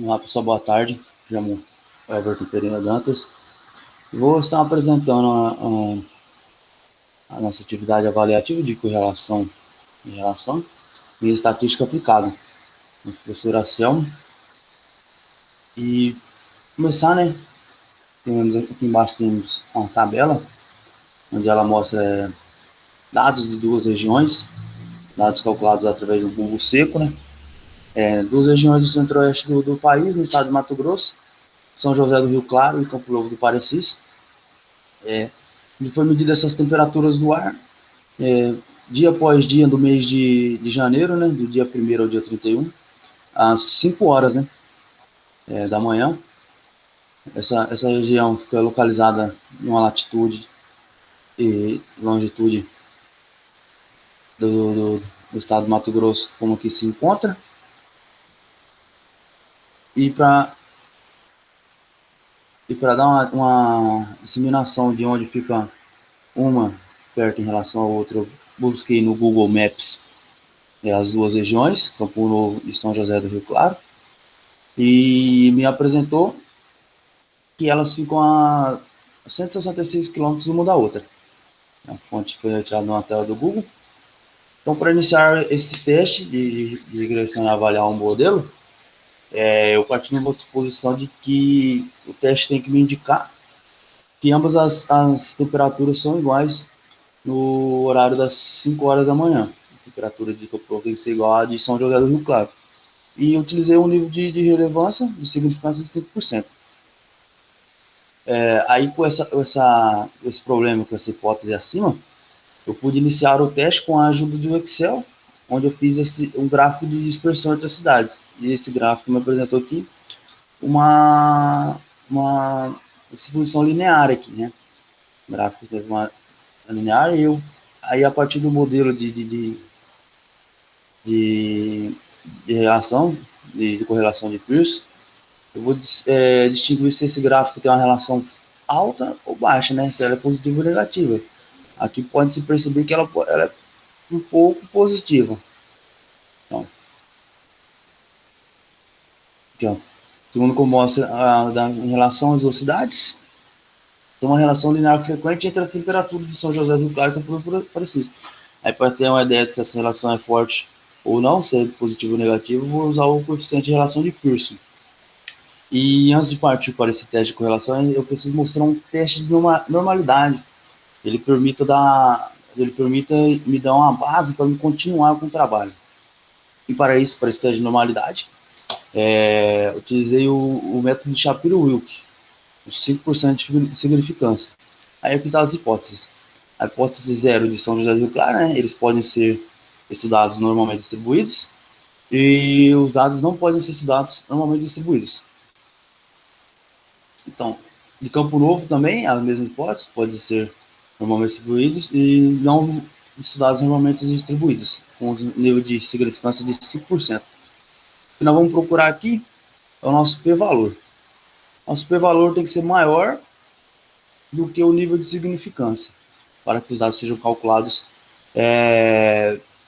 Olá, pessoal, boa tarde. Me chamo Everton Pereira Dantas. Vou estar apresentando a nossa atividade avaliativa de correlação e relação e estatística aplicada. Nosso professor Anselmo. E começar, né? Aqui embaixo temos uma tabela, onde ela mostra dados de duas regiões, dados calculados através do Google seco, né? Duas regiões do centro-oeste do país, no estado de Mato Grosso, São José do Rio Claro e Campo Novo do Parecis. Onde foi medida essas temperaturas do ar, dia após dia do mês de janeiro, né, do dia 1º ao dia 31, às 5 horas, né, da manhã. Essa região fica localizada em uma latitude e longitude do estado do Mato Grosso, como aqui se encontra. E para dar uma disseminação de onde fica uma perto em relação à outra, eu busquei no Google Maps as duas regiões, Campo Novo e São José do Rio Claro, e me apresentou que elas ficam a 166 quilômetros uma da outra. A fonte foi retirada na tela do Google. Então, para iniciar esse teste de regressão e avaliar um modelo, eu parti de uma suposição de que o teste tem que me indicar que ambas as temperaturas são iguais no horário das 5 horas da manhã. A temperatura de Campo Novo tem que ser igual à de São José do Rio Claro. E utilizei um nível de relevância, de significância de 5%. Aí, com esse problema, com essa hipótese acima, eu pude iniciar o teste com a ajuda do Excel, onde eu fiz um gráfico de dispersão entre as cidades. E esse gráfico me apresentou aqui uma distribuição linear aqui, né? O gráfico teve uma linear e aí a partir do modelo de relação, de correlação de Pearson, eu vou distinguir se esse gráfico tem uma relação alta ou baixa, né? Se ela é positiva ou negativa. Aqui pode-se perceber que ela é um pouco positiva. Então, aqui, ó. Segundo como mostra em relação às velocidades, tem uma relação linear frequente entre as temperaturas de São José do Rio Claro e Campo Novo Parecis. Aí, para ter uma ideia de se essa relação é forte ou não, se é positivo ou negativo, vou usar o coeficiente de relação de Pearson. E antes de partir para esse teste de correlação, eu preciso mostrar um teste de normalidade. Ele permita me dar uma base para me continuar com o trabalho. E para esse teste de normalidade, utilizei o método de Shapiro-Wilk, os 5% de significância. Aí aqui estão as hipóteses. A hipótese 0 de São José do Rio Claro, né, eles podem ser estudados normalmente distribuídos, e os dados não podem ser estudados normalmente distribuídos. Então, de Campo Novo também, a mesma hipótese, pode ser normalmente distribuídos e não estudados normalmente distribuídos, com nível de significância de 5%. O que nós vamos procurar aqui é o nosso p-valor. Nosso p-valor tem que ser maior do que o nível de significância, para que os dados sejam calculados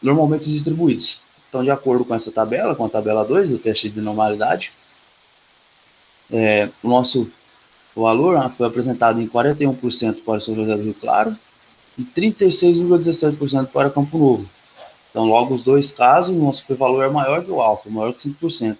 normalmente distribuídos. Então, de acordo com essa tabela, com a tabela 2, o teste de normalidade, o nosso valor foi apresentado em 41% para São José do Rio Claro e 36,17% para Campo Novo. Então, logo os dois casos, o nosso p-valor é maior que o alfa, maior que 5%.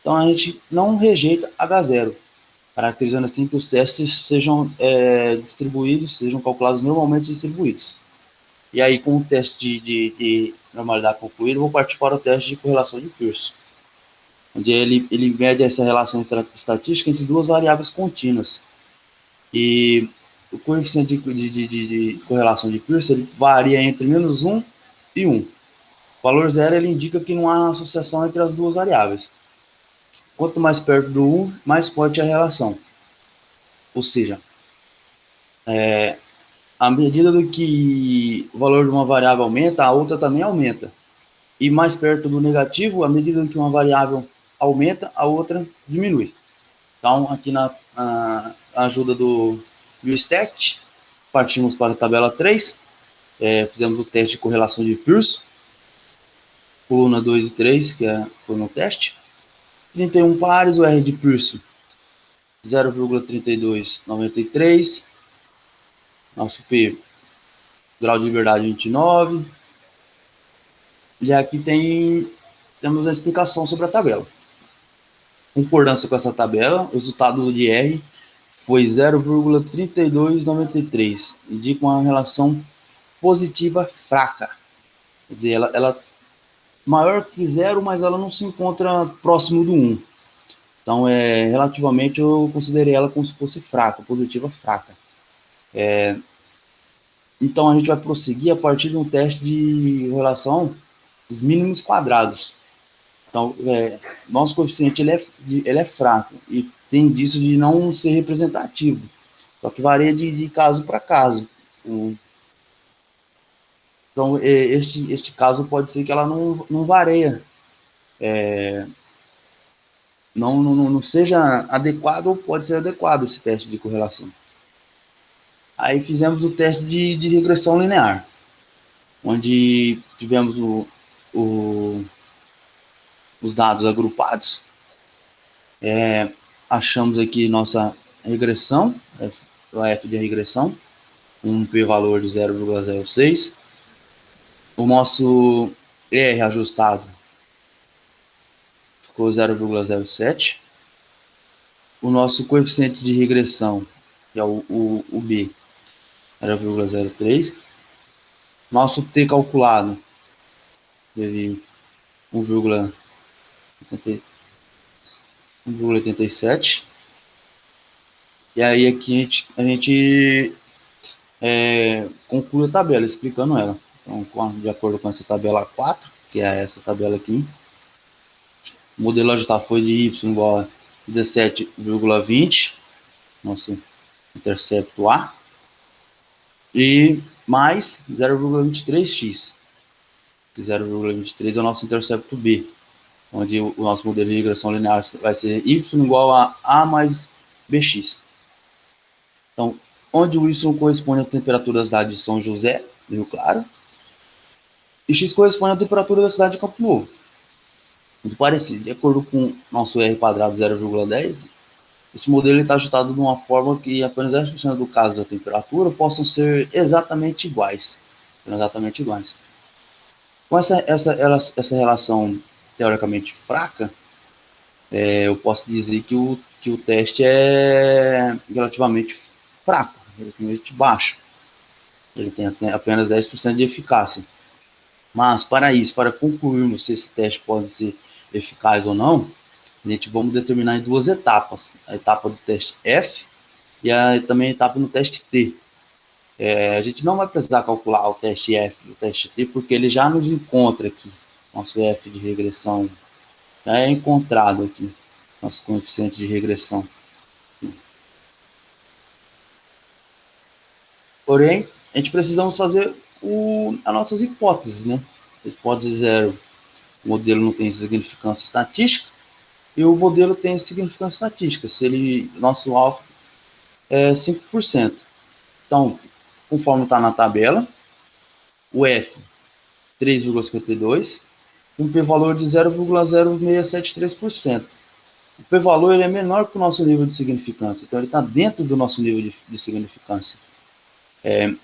Então, a gente não rejeita H0, caracterizando assim que os testes sejam distribuídos, sejam calculados normalmente distribuídos. E aí, com o teste de normalidade concluído, vou partir para o teste de correlação de Pearson, onde ele mede essa relação estatística entre duas variáveis contínuas. E o coeficiente de correlação de Pearson ele varia entre -1 e 1. O valor 0 ele indica que não há associação entre as duas variáveis. Quanto mais perto do 1, mais forte é a relação. Ou seja, à medida do que o valor de uma variável aumenta, a outra também aumenta. E mais perto do negativo, à medida que uma variável aumenta, a outra diminui. Então, aqui na ajuda do ViewStat, partimos para a tabela 3, fizemos o teste de correlação de Pearson, coluna 2 e 3, que foi no teste, 31 pares, o R de Pearson 0,3293, nosso P, grau de liberdade 29, e aqui temos a explicação sobre a tabela. Concordância com essa tabela, o resultado de R foi 0,3293, indica uma relação positiva fraca, quer dizer, ela maior que zero, mas ela não se encontra próximo do 1. Então, relativamente, eu considerei ela como se fosse fraca, positiva fraca. Então, a gente vai prosseguir a partir de um teste de relação dos mínimos quadrados. Então, nosso coeficiente ele é fraco e tem disso de não ser representativo. Só que varia de caso para caso. Então, este caso pode ser que ela não varia. Não seja adequado ou pode ser adequado esse teste de correlação. Aí fizemos o teste de regressão linear, onde tivemos os dados agrupados, achamos aqui nossa regressão, o F de regressão, um p-valor de 0,06, o nosso R ajustado ficou 0,07, o nosso coeficiente de regressão, que é o B, 0,03, nosso T calculado teve 1,87, e aí aqui a gente conclui a tabela, explicando ela. Então, de acordo com essa tabela 4, que é essa tabela aqui, o modelo ajustado foi de y igual a 17,20, nosso intercepto A, e mais 0,23x. 0,23 é o nosso intercepto B, onde o nosso modelo de regressão linear vai ser y igual a A mais bx. Então, onde o y corresponde à temperatura da cidade de São José, do Rio Claro, e x corresponde à temperatura da cidade de Campo Novo. Muito parecido. De acordo com nosso R quadrado 0,10, esse modelo está ajustado de uma forma que apenas 10% do caso da temperatura possam ser exatamente iguais. Com essa relação teoricamente fraca, eu posso dizer que o teste é relativamente fraco, relativamente baixo. Ele tem apenas 10% de eficácia. Mas, para concluirmos se esse teste pode ser eficaz ou não, a gente vamos determinar em duas etapas. A etapa do teste F e também a etapa no teste T. A gente não vai precisar calcular o teste F e o teste T, porque ele já nos encontra aqui. Nosso F de regressão já é encontrado aqui, nosso coeficiente de regressão. Porém, a gente precisamos fazer as nossas hipóteses, né? Hipótese 0, o modelo não tem significância estatística, e o modelo tem significância estatística, se nosso alfa é 5%. Então, conforme está na tabela, o F, 3,52, um p-valor de 0,0673%. O p-valor é menor que o nosso nível de significância, então ele está dentro do nosso nível de significância.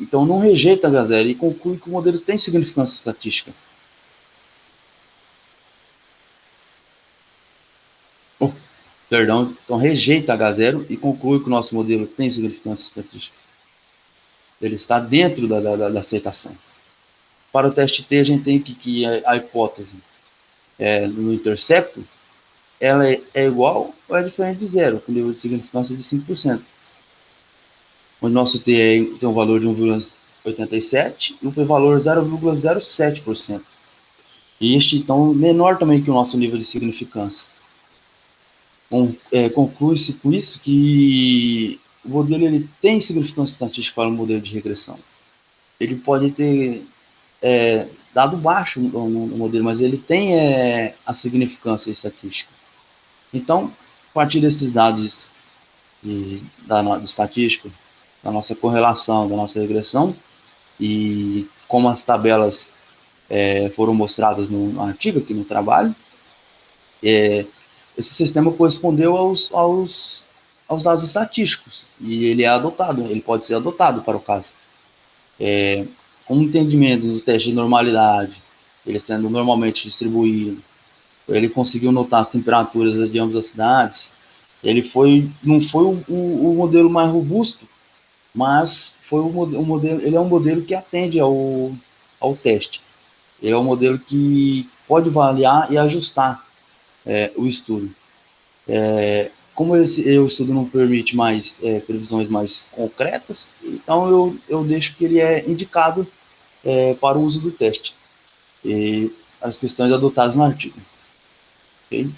Então, não rejeita H0 e conclui que o modelo tem significância estatística. Então rejeita H0 e conclui que o nosso modelo tem significância estatística. Ele está dentro da aceitação. Para o teste T, a gente tem que a hipótese no intercepto, ela é igual ou é diferente de zero, com nível de significância de 5%. O nosso T tem um valor de 1,87 e o p-valor 0,07%. E este, então, menor também que o nosso nível de significância. Conclui-se com isso que o modelo ele tem significância estatística para o modelo de regressão. Ele pode ter dado baixo no modelo, mas ele tem a significância estatística. Então, a partir desses dados do estatístico, da nossa correlação, da nossa regressão, e como as tabelas foram mostradas no artigo, aqui no trabalho, esse sistema correspondeu aos dados estatísticos, e ele é adotado, ele pode ser adotado para o caso. Com o entendimento dos testes de normalidade, ele sendo normalmente distribuído, ele conseguiu notar as temperaturas de ambas as cidades, não foi o modelo mais robusto, mas foi o modelo, ele é um modelo que atende ao teste. Ele é um modelo que pode avaliar e ajustar o estudo. Como o estudo não permite mais previsões mais concretas, então eu deixo que ele é indicado para o uso do teste. E as questões adotadas no artigo. Okay?